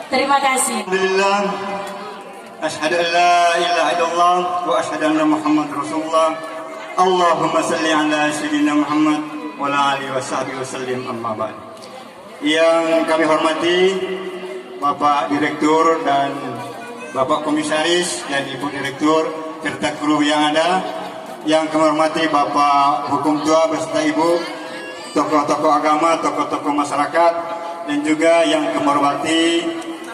Terima kasih. Alhamdulillah. Asyhadu an la ilaha illallah wa asyhadu anna Muhammad Rasulullah. Allahumma salli ala sayyidina Muhammad wa ala alihi wa sahbihi wasallim, amma ba'd. Yang kami hormati Bapak Direktur dan Bapak Komisaris dan Ibu Direktur serta kru yang ada. Yang kami hormati Bapak Hukum Tua beserta Ibu, tokoh-tokoh agama, tokoh-tokoh masyarakat, dan juga yang kami hormati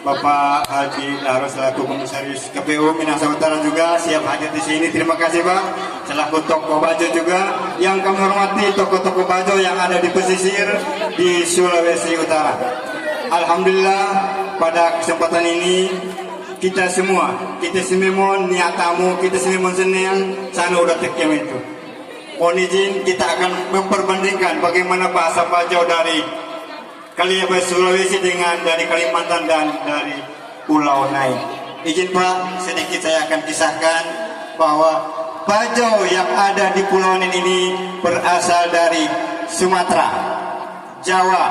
Bapak Haji Lahros selaku Komisaris KPU Minahasa Utara juga siap hadir di sini. Terima kasih Pak. Selaku tokoh Bajo juga yang kami hormati tokoh-tokoh Bajo yang ada di pesisir di Sulawesi Utara. Alhamdulillah pada kesempatan ini kita semua niat tamu, kita semua senang sana udah tekem itu. Mohon izin kita akan memperbandingkan bagaimana bahasa Bajo dari Kalimantan Sulawesi dengan dari Kalimantan dan dari Pulau Nain. Izin Pak, sedikit saya akan kisahkan bahwa Bajo yang ada di Pulau Nain ini berasal dari Sumatera, Jawa,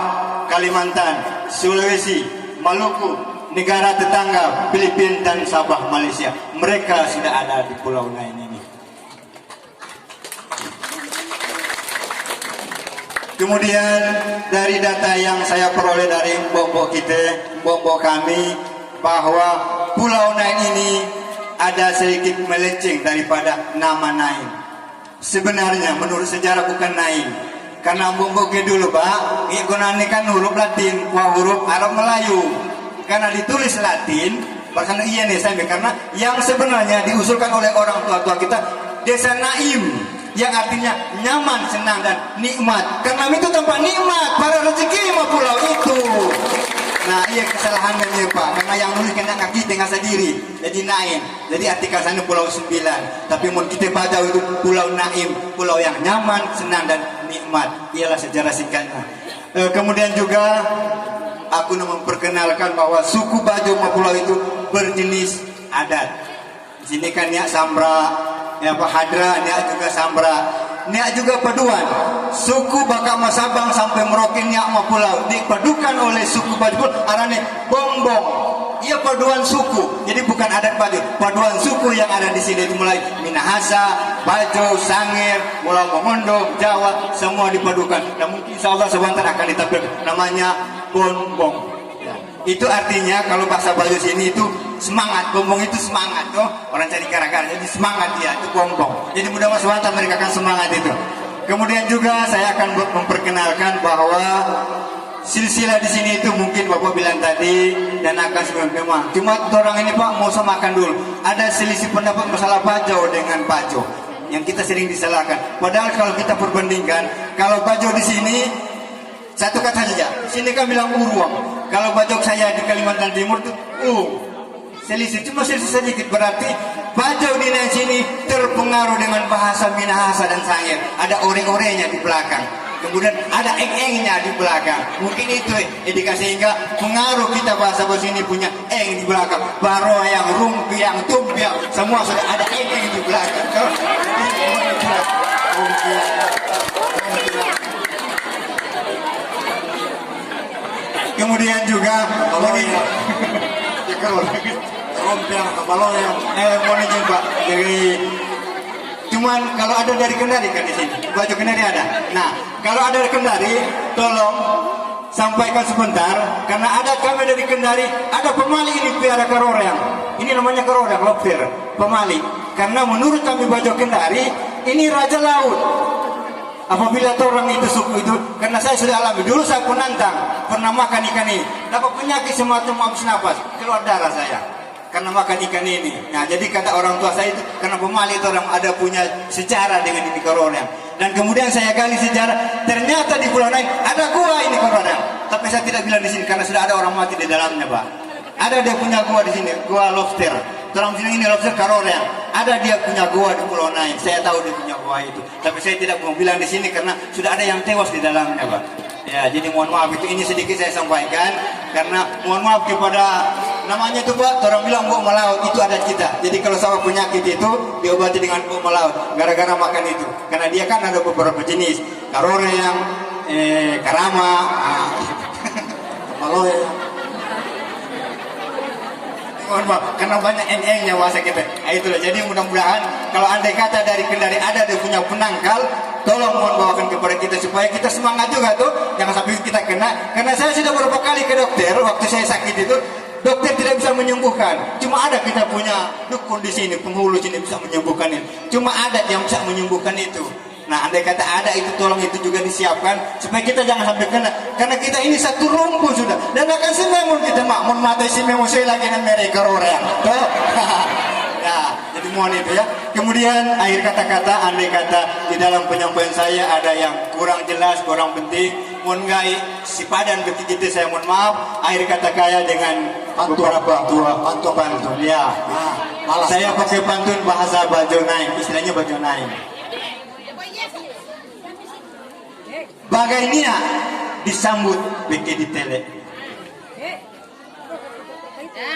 Kalimantan, Sulawesi, Maluku, negara tetangga Filipina dan Sabah Malaysia. Mereka sudah ada di Pulau Nain ini. Kemudian dari data yang saya peroleh dari mbok kami, bahwa Pulau Nain ini ada sedikit melenceng daripada nama Nain. Sebenarnya menurut sejarah bukan Nain, karena mbok dulu Pak, ini kan huruf Latin, huruf Arab Melayu. Karena ditulis Latin, bahkan iya nih sampai karena yang sebenarnya diusulkan oleh orang tua kita Desa Naim, yang artinya nyaman, senang dan nikmat. Karena itu tempat nikmat, para rezeki mah pulau itu. Nah iya kesalahannya Pak, karena yang nulis kena kaki tengah sendiri, jadi Naim. Jadi artikel sana Pulau 9, tapi mau kita baca itu Pulau Naim, pulau yang nyaman, senang dan nikmat. Ialah sejarah singkatnya. Kemudian juga aku memperkenalkan bahwa suku Bajo Pulau itu berjenis adat. Di sini kan Niak Sambra, ya Pak Hadra, Niak juga Sambra, Niak juga paduan. Suku Baka Masabang sampai Merauke Niak Pulau dipadukan oleh suku Bajo arane Bongbong. Ia paduan suku, jadi bukan adat Bajo, paduan suku yang ada di sini itu mulai Minahasa, Bajo, Sangir, Pulau Mongondo, Jawa, semua dipadukan. Dan mungkin insya Allah sebentar akan ditampilkan namanya Bongbong. Ya. Itu artinya kalau bahasa Bajo sini itu semangat, Bongbong itu semangat, tuh orang cari gara-gara, jadi semangat dia itu Bongbong. Jadi mudah-mudahan sebentar mereka akan semangat itu. Kemudian juga saya akan memperkenalkan bahwa silsilah di sini itu mungkin Bapak bilang tadi dan akan memang. Cuma orang ini Pak mau samakan dulu. Ada selisih pendapat masalah Bajo dengan Bajo yang kita sering disalahkan. Padahal kalau kita perbandingkan, kalau Bajo di sini satu kata saja. Sini kan bilang uruang. Kalau Bajo saya di Kalimantan Timur itu selisih cuma selisih sedikit. Berarti Bajo di sini terpengaruh dengan bahasa Minahasa dan Sangir. Ada ore-orenya di belakang. Kemudian ada eng-engnya di belakang. Mungkin itu indikasi sehingga pengaruh kita bahasa sini punya eng di belakang. Baro yang rumpiang, tumpiang, semua sudah ada eng-eng di belakang. Kemudian juga rumpiang, baloyang, mohon izin Pak. Jadi cuman kalau ada dari Kendari kan di sini, Bajo Kendari ada. Nah, kalau ada dari Kendari, tolong sampaikan sebentar, karena ada kami dari Kendari, ada pemali ini piara karoreang. Ini namanya karoreang, lobster, pemali. Karena menurut kami Bajo Kendari, ini raja laut. Apabila orang itu suku itu, karena saya sudah alami, dulu saya pun nantang, pernah makan ikan ini, dapat penyakit semacam habis nafas, keluar darah saya. Karena makan ikan ini. Nah, jadi kata orang tua saya itu karena pemali itu orang ada punya sejarah dengan ini karoreang. Dan kemudian saya gali sejarah, ternyata di Pulau Nain ada gua ini karoreang. Tapi saya tidak bilang di sini karena sudah ada orang mati di dalamnya, Pak. Ada dia punya gua di sini, gua lobster. Terang sini ini lobster karoreang. Ada dia punya gua di Pulau Nain. Saya tahu dia punya gua itu. Tapi saya tidak mau bilang di sini karena sudah ada yang tewas di dalamnya, Pak. Ya, jadi mohon maaf itu ini sedikit saya sampaikan karena mohon maaf kepada namanya itu Pak, orang bilang bok melaut itu adat kita. Jadi kalau sama penyakit itu diobati dengan bok melaut gara-gara makan itu. Karena dia kan ada beberapa jenis karoreang, karama, maloy. karena banyak NN-nya masa kita. Nah, itulah. Jadi mudah-mudahan kalau andai kata dari Kendari ada dia punya penangkal, tolong mohon bawakan kepada kita supaya kita semangat juga tuh, jangan sampai kita kena. Karena saya sudah beberapa kali ke dokter waktu saya sakit itu, dokter tidak bisa menyembuhkan. Cuma ada kita punya dukun di sini, penghulu sini bisa menyembuhkan itu. Cuma ada yang bisa menyembuhkan itu. Nah, andai kata ada itu, tolong itu juga disiapkan supaya kita jangan sampai kena. Karena kita ini satu rumpun sudah. Dan akan sememun kita makmun mata si memu saya lagi na mereka orang. Tuh. Ya, jadi mohon itu ya. Kemudian akhir kata-kata, andai kata di dalam penyampaian saya ada yang kurang jelas, kurang penting, mohon ngai si padan bagi kita, saya mohon maaf. Akhir kata kaya dengan beberapa pantun. Ya. Nah, saya pakai pantun bahasa Bajonai, istilahnya Bajonai. Bagainya disambut beke di tele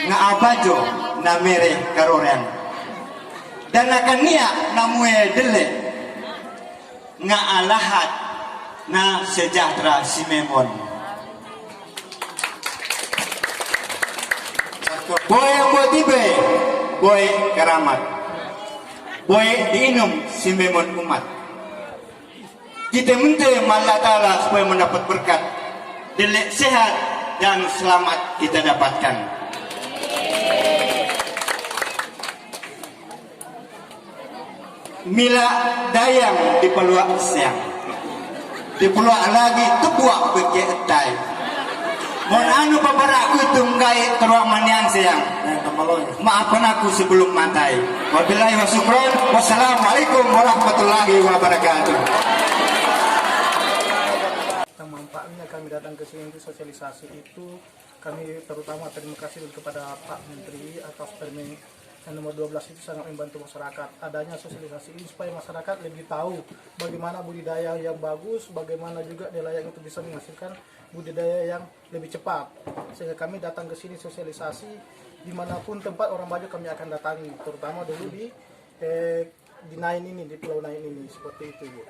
nga abajo na mere karoren dan akan nia namue dele nga alahat na sejahtera si memon boy yang buat tibe boy keramat boy diinum si memon umat. Kita minta Allah Ta'ala supaya mendapat berkat, delek sehat dan selamat kita dapatkan. Mila dayang di peluang siang, di peluang lagi tebuak beke etai. Mohon anu paparaku tunggai teruang manian siang. Maafkan aku sebelum matai. Wabillahi wa syukran. Wassalamualaikum warahmatullahi wabarakatuh. Manfaatnya kami datang ke sini untuk sosialisasi itu, kami terutama terima kasih kepada Pak Menteri atas permen nomor 12 itu sangat membantu masyarakat. Adanya sosialisasi ini supaya masyarakat lebih tahu bagaimana budidaya yang bagus, bagaimana juga nelayan itu bisa menghasilkan budidaya yang lebih cepat. Sehingga kami datang ke sini sosialisasi dimanapun tempat orang Bajo kami akan datangi, terutama dulu di Nain ini, di Pulau Nain ini, seperti itu, Bu.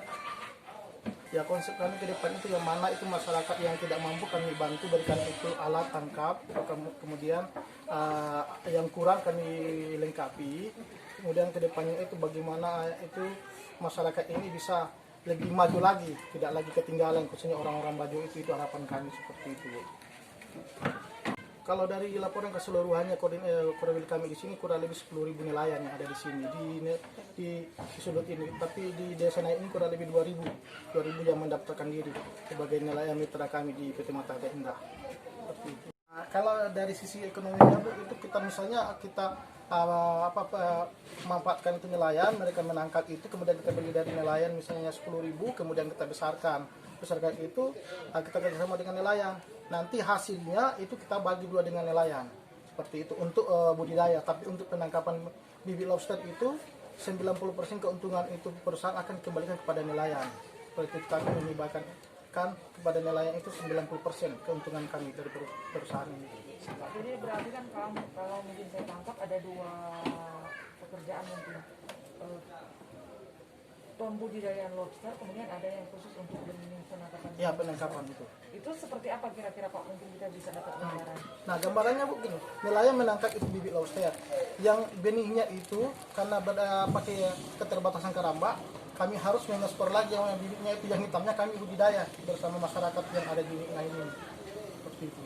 Ya, konsep kami ke depan itu yang mana itu masyarakat yang tidak mampu kami bantu berikan itu alat tangkap, kemudian yang kurang kami lengkapi, kemudian ke depannya itu bagaimana itu masyarakat ini bisa lebih maju lagi, tidak lagi ketinggalan, khususnya orang-orang Bajo itu harapan kami seperti itu. Kalau dari laporan keseluruhannya koordinir kami di sini kurang lebih 10.000 nelayan yang ada di sini di sudut ini. Tapi di desa Naik ini kurang lebih 2.000 yang mendaftarkan diri sebagai nelayan mitra kami di PT Matahari Indah. Nah, kalau dari sisi ekonominya itu kita misalnya kita memanfaatkan itu nelayan, mereka menangkap itu, kemudian kita beli dari nelayan misalnya 10.000, kemudian kita besarkan itu kita kerjasama dengan nelayan. Nanti hasilnya itu kita bagi dua dengan nelayan, seperti itu untuk budidaya. Tapi untuk penangkapan bibit lobster itu 90% keuntungan itu perusahaan akan dikembalikan kepada nelayan. Seperti itu kami mengibarkan kepada nelayan itu 90% keuntungan kami dari perusahaan ini. Jadi berarti kan kalau mungkin saya tangkap ada dua pekerjaan mungkin. Pembudidayaan lobster, kemudian ada yang khusus untuk penangkapan. Ya, penangkapan itu. Itu seperti apa kira-kira Pak? Mungkin kita bisa dapat gambaran. Nah, gambarannya begini, nelayan menangkap itu bibit lobster. Yang benihnya itu karena pakai keterbatasan keramba, kami harus mengekspor lagi yang bibitnya itu yang hitamnya kami budidaya bersama masyarakat yang ada di Nain ini.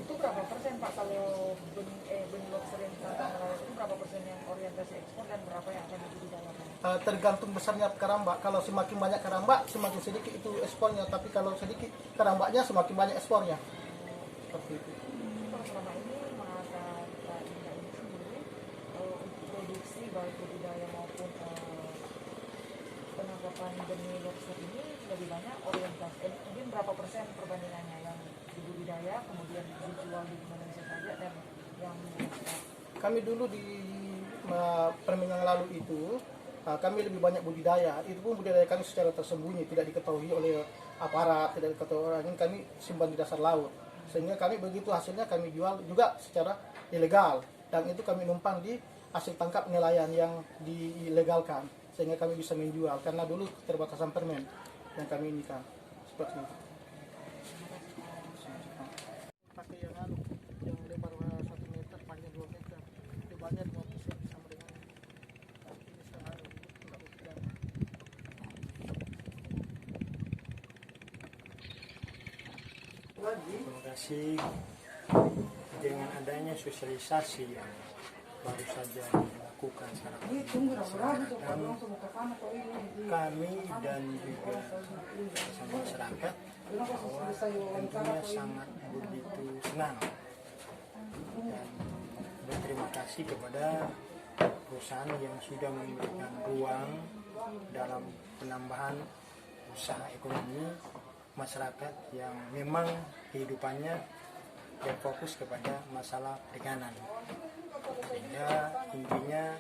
Itu berapa persen Pak kalau benih lobster yang ditangkap nelayan itu berapa persen yang orientasi ekspor dan berapa yang akan dibudidayakan? Tergantung besarnya keramba. Kalau semakin banyak keramba, semakin sedikit itu ekspornya. Tapi kalau sedikit kerambanya, semakin banyak ekspornya. Seperti itu. Selama ini masa kita ini sendiri untuk produksi baik budidaya maupun penangkapan benih lobster ini lebih banyak orientasi. Mungkin berapa persen perbandingannya yang budidaya kemudian dijual di Indonesia saja dan yang kami dulu di permen yang lalu itu kami lebih banyak budidaya. Itu pun budidaya kami secara tersembunyi, tidak diketahui oleh aparat, tidak diketahui orang. Ini kami simpan di dasar laut, sehingga kami begitu hasilnya kami jual juga secara ilegal, dan itu kami numpang di hasil tangkap nelayan yang dilegalkan, sehingga kami bisa menjual karena dulu keterbatasan permen yang kami ini kan seperti itu. Pakai yang lebar 1 meter, panjang 2 meter, lebarnya 5%. kasih. Dengan adanya sosialisasi yang baru saja dilakukan secara kami dan juga masyarakat bahwa tentunya sangat begitu senang dan berterima kasih kepada perusahaan yang sudah memberikan ruang dalam penambahan usaha ekonomi masyarakat yang memang kehidupannya berfokus kepada masalah perikanan. Sehingga intinya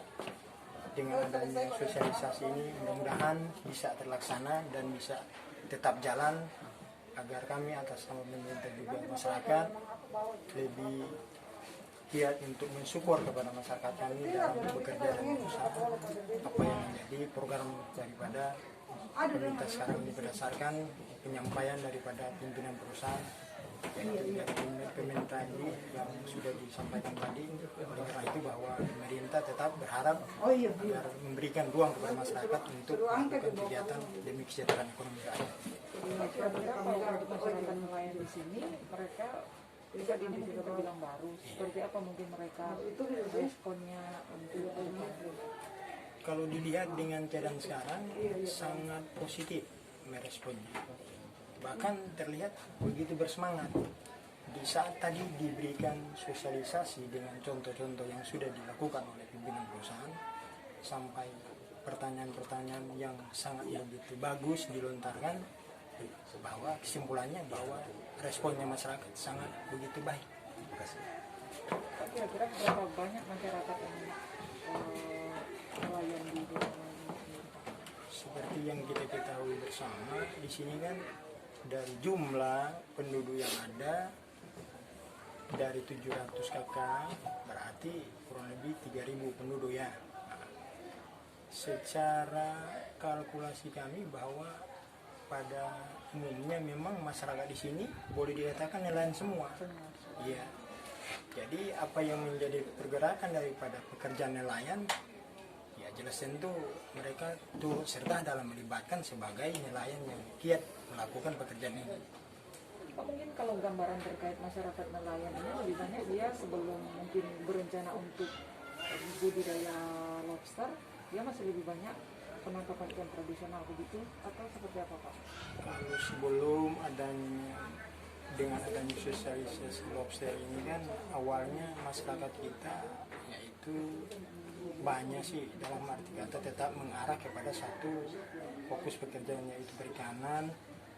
dengan adanya sosialisasi ini mudah-mudahan bisa terlaksana dan bisa tetap jalan agar kami atas nama pemerintah juga masyarakat lebih giat untuk mensupport kepada masyarakat kami dalam bekerja dan berusaha apa yang menjadi program daripada pemerintah sekarang ini berdasarkan penyampaian daripada pimpinan perusahaan yaitu dari pemerintah ini yang sudah disampaikan tadi. Oleh karena itu bahwa pemerintah tetap berharap agar memberikan ruang kepada masyarakat untuk melakukan kegiatan demi kesejahteraan ekonomi rakyat. Kira-kira kalau untuk masyarakat nelayan di sini, mereka juga ini juga terbilang baru. Seperti apa mungkin mereka responnya untuk Kalau dilihat dengan keadaan sekarang sangat positif meresponnya. Bahkan terlihat begitu bersemangat. Di saat tadi diberikan sosialisasi dengan contoh-contoh yang sudah dilakukan oleh pimpinan perusahaan, sampai pertanyaan-pertanyaan yang sangat begitu bagus dilontarkan, bahwa kesimpulannya bahwa responnya masyarakat sangat begitu baik. Terima kasih. Kira-kira berapa banyak masyarakat yang nelayan di daerah ini? Seperti yang kita ketahui bersama, di sini kan dari jumlah penduduk yang ada dari 700 kakak berarti kurang lebih 3.000 penduduk ya. Nah, secara kalkulasi kami bahwa pada umumnya memang masyarakat di sini boleh dikatakan nelayan semua. Iya. Jadi apa yang menjadi pergerakan daripada pekerjaan nelayan, ya jelas tentu mereka turut serta dalam melibatkan sebagai nelayan yang giat melakukan pekerjaan ini. Pak, mungkin kalau gambaran terkait masyarakat nelayan ini lebih banyak dia sebelum mungkin berencana untuk budidaya lobster, dia masih lebih banyak penangkapan ikan tradisional begitu atau seperti apa Pak? Kalau sebelum dengan adanya sosialisasi lobster ini kan awalnya masyarakat kita yaitu banyak sih dalam arti kata tetap mengarah kepada satu fokus pekerjaan yaitu perikanan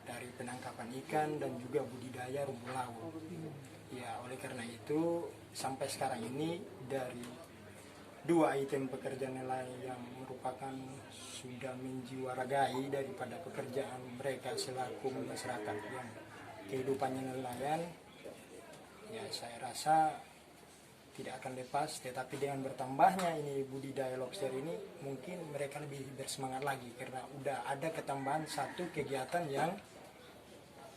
dari penangkapan ikan dan juga budidaya rumput laut. Ya oleh karena itu sampai sekarang ini dari 2 item pekerjaan nelayan yang merupakan sudah menjiwaragai daripada pekerjaan mereka selaku masyarakat yang kehidupannya nelayan, ya saya rasa tidak akan lepas, tetapi dengan bertambahnya ini budidaya lobster ini mungkin mereka lebih bersemangat lagi karena udah ada ketambahan satu kegiatan yang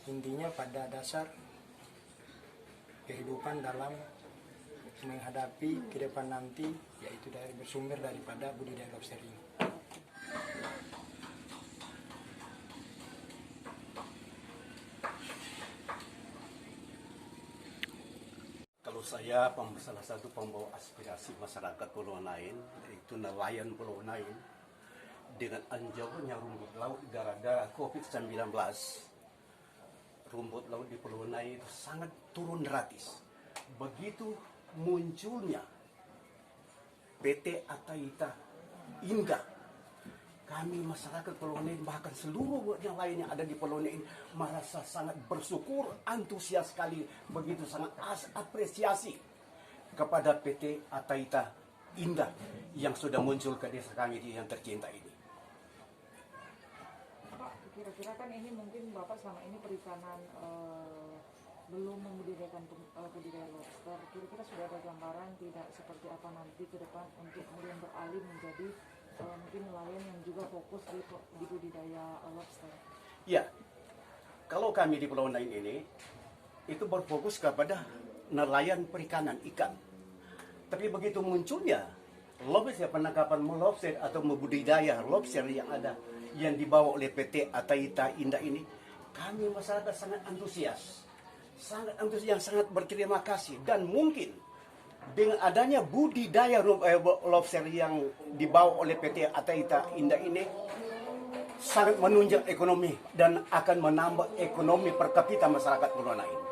intinya pada dasar kehidupan dalam menghadapi ke depan nanti yaitu dari bersumber daripada budidaya lobster ini. Kalau saya salah satu pembawa aspirasi masyarakat Pulau Nain, yaitu nelayan Pulau Nain, dengan anjaunya rumput laut gara-gara COVID-19, rumput laut di Pulau Nain itu sangat turun drastis. Begitu munculnya PT Ataita Indah, kami masyarakat Pulau Nain bahkan seluruh yang lain yang ada di Pulau Nain merasa sangat bersyukur, antusias sekali, begitu sangat apresiasi kepada PT Ataita Indah yang sudah muncul ke desa kami yang tercinta ini. Pak, kira-kira kan ini mungkin Bapak selama ini perikanan belum membudidayakan budidaya lobster. Kira-kira sudah ada gambaran tidak seperti apa nanti ke depan untuk kemudian beralih menjadi mungkin nelayan yang juga fokus di budidaya lobster? Ya, kalau kami di Pulau Nain ini itu berfokus kepada nelayan perikanan ikan. Tapi begitu munculnya lobster, penangkapan lobster atau membudidaya lobster yang ada yang dibawa oleh PT Ataita Indah ini, kami masyarakat sangat antusias. sangat antusias, sangat berterima kasih, dan mungkin dengan adanya budidaya lobster yang dibawa oleh PT Ataita Indah ini sangat menunjang ekonomi dan akan menambah ekonomi per kapita masyarakat Pulau Nain.